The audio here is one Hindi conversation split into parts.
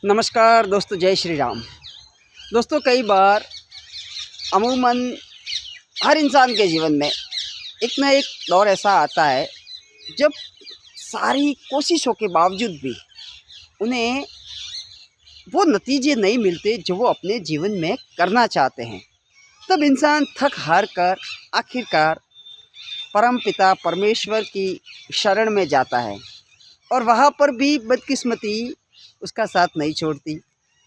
नमस्कार दोस्तों, जय श्री राम। दोस्तों, कई बार अमूमन हर इंसान के जीवन में एक ना एक दौर ऐसा आता है जब सारी कोशिशों के बावजूद भी उन्हें वो नतीजे नहीं मिलते जो वो अपने जीवन में करना चाहते हैं। तब इंसान थक हार कर आखिरकार परमपिता परमेश्वर की शरण में जाता है और वहाँ पर भी बदकिस्मती उसका साथ नहीं छोड़ती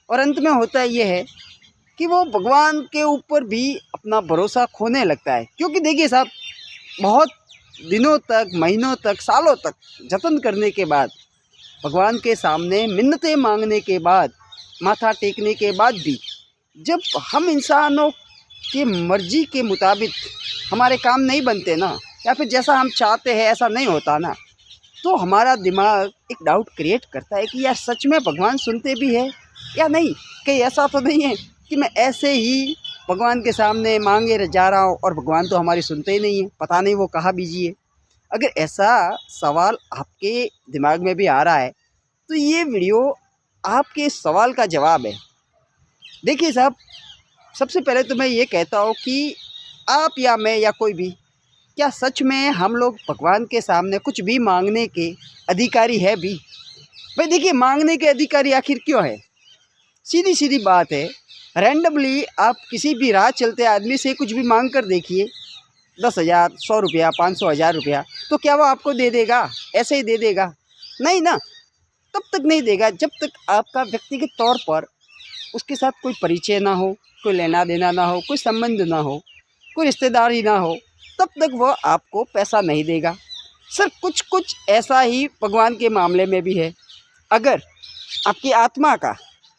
और अंत में होता ये है कि वो भगवान के ऊपर भी अपना भरोसा खोने लगता है। क्योंकि देखिए साहब, बहुत दिनों तक, महीनों तक, सालों तक जतन करने के बाद, भगवान के सामने मिन्नतें मांगने के बाद, माथा टेकने के बाद भी जब हम इंसानों की मर्जी के मुताबिक हमारे काम नहीं बनते ना, या फिर जैसा हम चाहते हैं ऐसा नहीं होता ना, तो हमारा दिमाग एक डाउट क्रिएट करता है कि यार सच में भगवान सुनते भी है या नहीं। कहीं ऐसा तो नहीं है कि मैं ऐसे ही भगवान के सामने मांगे जा रहा हूँ और भगवान तो हमारी सुनते ही नहीं है, पता नहीं वो कहाँ बिजी है। अगर ऐसा सवाल आपके दिमाग में भी आ रहा है तो ये वीडियो आपके इस सवाल का जवाब है। देखिए साहब, सबसे पहले तो मैं ये कहता हूँ कि आप या मैं या कोई भी, क्या सच में हम लोग भगवान के सामने कुछ भी मांगने के अधिकारी है भी? भाई देखिए, मांगने के अधिकारी आखिर क्यों है? सीधी सीधी बात है। रैंडमली आप किसी भी राह चलते आदमी से कुछ भी मांग कर देखिए, 10,000, 100 रुपया, 500, 1000 रुपया, तो क्या वो आपको दे देगा? ऐसे ही दे देगा? नहीं ना। तब तक नहीं देगा जब तक आपका व्यक्तिगत तौर पर उसके साथ कोई परिचय ना हो, कोई लेना देना ना हो, कोई संबंध ना हो, कोई रिश्तेदारी ना हो, तब तक वो आपको पैसा नहीं देगा। सर, कुछ ऐसा ही भगवान के मामले में भी है। अगर आपकी आत्मा का,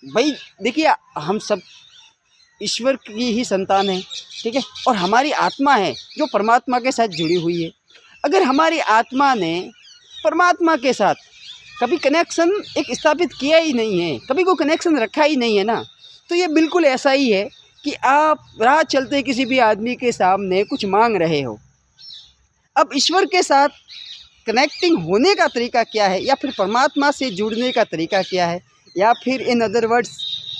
भाई देखिए, हम सब ईश्वर की ही संतान हैं, ठीक है, और हमारी आत्मा है जो परमात्मा के साथ जुड़ी हुई है। अगर हमारी आत्मा ने परमात्मा के साथ कभी कनेक्शन एक स्थापित किया ही नहीं है, कभी कोई कनेक्शन रखा ही नहीं है ना, तो ये बिल्कुल ऐसा ही है कि आप राह चलते किसी भी आदमी के सामने कुछ मांग रहे हो। अब ईश्वर के साथ कनेक्टिंग होने का तरीका क्या है, या फिर परमात्मा से जुड़ने का तरीका क्या है, या फिर इन अदर वर्ड्स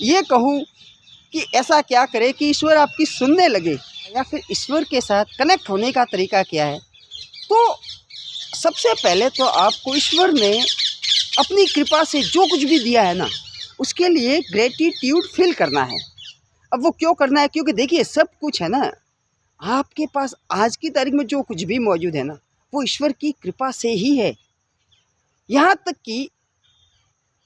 ये कहूँ कि ऐसा क्या करे कि ईश्वर आपकी सुनने लगे, या फिर ईश्वर के साथ कनेक्ट होने का तरीका क्या है? तो सबसे पहले तो आपको ईश्वर ने अपनी कृपा से जो कुछ भी दिया है ना, उसके लिए ग्रेटिट्यूड फील करना है। अब वो क्यों करना है? क्योंकि देखिए, सब कुछ है ना, आपके पास आज की तारीख में जो कुछ भी मौजूद है ना, वो ईश्वर की कृपा से ही है। यहाँ तक कि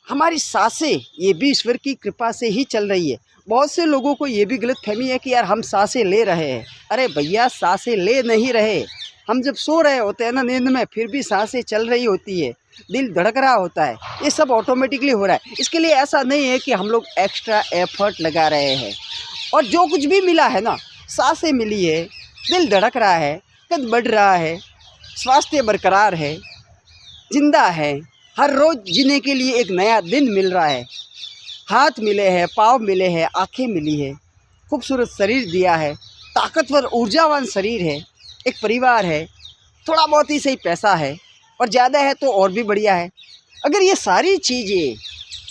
हमारी सांसें, ये भी ईश्वर की कृपा से ही चल रही है। बहुत से लोगों को ये भी गलतफहमी है कि यार हम सांसें ले रहे हैं। अरे भैया, सांसें ले नहीं रहे। हम जब सो रहे होते हैं ना नींद में, फिर भी सांसें चल रही होती है, दिल धड़क रहा होता है, ये सब ऑटोमेटिकली हो रहा है। इसके लिए ऐसा नहीं है कि हम लोग एक्स्ट्रा एफर्ट लगा रहे हैं। और जो कुछ भी मिला है ना, सांसें मिली है, दिल धड़क रहा है, कद बढ़ रहा है, स्वास्थ्य बरकरार है, जिंदा है, हर रोज़ जीने के लिए एक नया दिन मिल रहा है, हाथ मिले हैं, पाँव मिले हैं, आँखें मिली है, खूबसूरत शरीर दिया है, ताकतवर ऊर्जावान शरीर है, एक परिवार है, थोड़ा बहुत ही सही पैसा है, और ज़्यादा है तो और भी बढ़िया है। अगर ये सारी चीज़ें,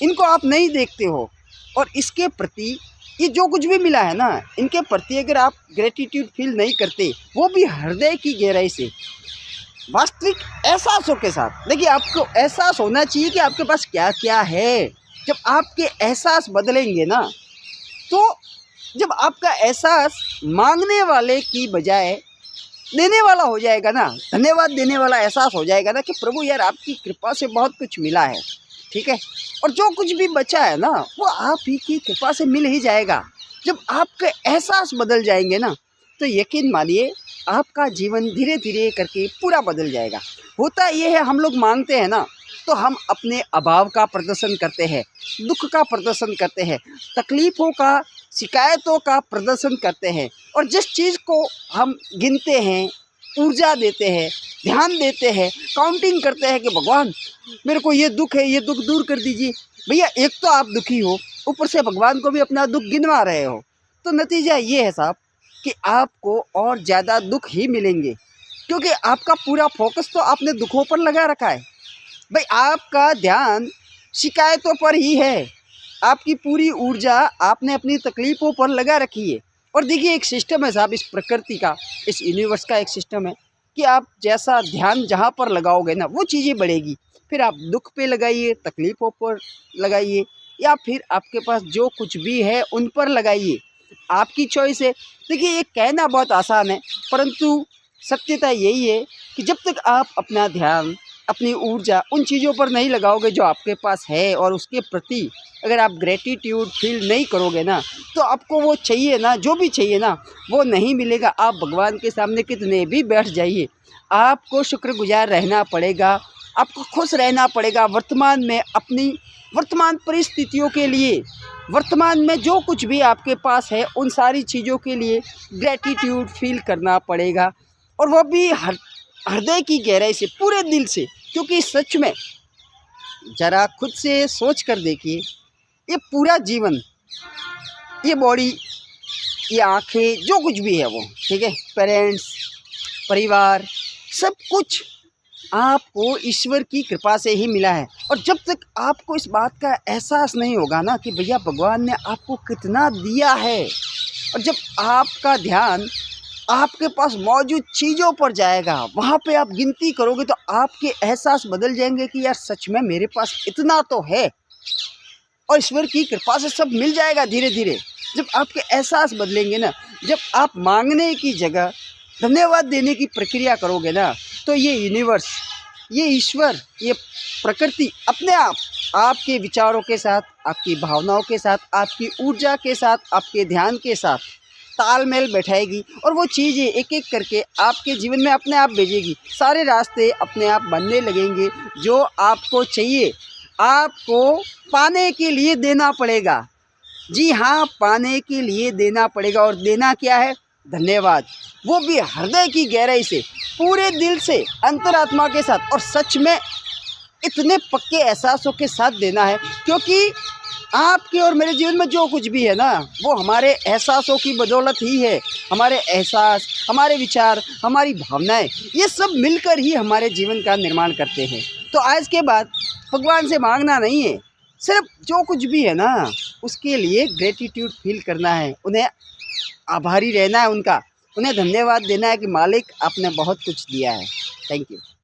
इनको आप नहीं देखते हो और इसके प्रति, ये जो कुछ भी मिला है ना, इनके प्रति अगर आप ग्रेटिट्यूड फील नहीं करते, वो भी हृदय की गहराई से, वास्तविक एहसासों के साथ, देखिए आपको एहसास होना चाहिए कि आपके पास क्या क्या है। जब आपके एहसास बदलेंगे ना, तो जब आपका एहसास मांगने वाले की बजाय देने वाला हो जाएगा ना, धन्यवाद देने वाला एहसास हो जाएगा ना, कि प्रभु यार आपकी कृपा से बहुत कुछ मिला है, ठीक है, और जो कुछ भी बचा है ना, वो आप ही की कृपा से मिल ही जाएगा। जब आपके एहसास बदल जाएंगे ना, तो यकीन मानिए आपका जीवन धीरे धीरे करके पूरा बदल जाएगा। होता ये है, हम लोग मांगते हैं ना, तो हम अपने अभाव का प्रदर्शन करते हैं, दुख का प्रदर्शन करते हैं, तकलीफ़ों का, शिकायतों का प्रदर्शन करते हैं, और जिस चीज़ को हम गिनते हैं, ऊर्जा देते हैं, ध्यान देते हैं, काउंटिंग करते हैं कि भगवान मेरे को ये दुख है, ये दुख दूर कर दीजिए। भैया, एक तो आप दुखी हो, ऊपर से भगवान को भी अपना दुख गिनवा रहे हो, तो नतीजा ये है साहब कि आपको और ज़्यादा दुख ही मिलेंगे, क्योंकि आपका पूरा फोकस तो आपने दुखों पर लगा रखा है। भाई आपका ध्यान शिकायतों पर ही है, आपकी पूरी ऊर्जा आपने अपनी तकलीफ़ों पर लगा रखी है। और देखिए एक सिस्टम है साहब इस प्रकृति का, इस यूनिवर्स का एक सिस्टम है कि आप जैसा ध्यान जहाँ पर लगाओगे ना वो चीज़ें बढ़ेगी। फिर आप दुख पे लगाइए, तकलीफ़ों पर लगाइए, या फिर आपके पास जो कुछ भी है उन पर लगाइए, आपकी चॉइस है। देखिए ये कहना बहुत आसान है, परंतु सत्यता यही है कि जब तक आप अपना ध्यान, अपनी ऊर्जा उन चीज़ों पर नहीं लगाओगे जो आपके पास है, और उसके प्रति अगर आप ग्रेटिट्यूड फील नहीं करोगे ना, तो आपको वो चाहिए ना, जो भी चाहिए ना, वो नहीं मिलेगा। आप भगवान के सामने कितने भी बैठ जाइए, आपको शुक्रगुजार रहना पड़ेगा, आपको खुश रहना पड़ेगा वर्तमान में, अपनी वर्तमान परिस्थितियों के लिए। वर्तमान में जो कुछ भी आपके पास है उन सारी चीज़ों के लिए ग्रेटिट्यूड फील करना पड़ेगा, और वो भी हृदय की गहराई से, पूरे दिल से। क्योंकि सच में ज़रा खुद से सोच कर देखिए, ये पूरा जीवन, ये बॉडी, ये आँखें, जो कुछ भी है वो, ठीक है, पेरेंट्स, परिवार, सब कुछ आपको ईश्वर की कृपा से ही मिला है। और जब तक आपको इस बात का एहसास नहीं होगा ना कि भैया भगवान ने आपको कितना दिया है, और जब आपका ध्यान आपके पास मौजूद चीज़ों पर जाएगा, वहाँ पे आप गिनती करोगे, तो आपके एहसास बदल जाएंगे कि यार सच में मेरे पास इतना तो है, और ईश्वर की कृपा से सब मिल जाएगा धीरे धीरे। जब आपके एहसास बदलेंगे ना, जब आप मांगने की जगह धन्यवाद देने की प्रक्रिया करोगे ना, तो ये यूनिवर्स, ये ईश्वर, ये प्रकृति अपने आप आपके विचारों के साथ, आपकी भावनाओं के साथ, आपकी ऊर्जा के साथ, आपके ध्यान के साथ तालमेल बैठाएगी, और वो चीज़ें एक एक करके आपके जीवन में अपने आप भेजेगी। सारे रास्ते अपने आप बनने लगेंगे। जो आपको चाहिए, आपको पाने के लिए देना पड़ेगा। जी हाँ, पाने के लिए देना पड़ेगा। और देना क्या है? धन्यवाद। वो भी हृदय की गहराई से, पूरे दिल से, अंतरात्मा के साथ, और सच में इतने पक्के एहसासों के साथ देना है। क्योंकि आपके और मेरे जीवन में जो कुछ भी है ना, वो हमारे एहसासों की बदौलत ही है। हमारे एहसास, हमारे विचार, हमारी भावनाएं, ये सब मिलकर ही हमारे जीवन का निर्माण करते हैं। तो आज के बाद भगवान से मांगना नहीं है, सिर्फ जो कुछ भी है ना, उसके लिए ग्रेटिट्यूड फील करना है, उन्हें आभारी रहना है, उन्हें धन्यवाद देना है कि मालिक आपने बहुत कुछ दिया है। Thank you.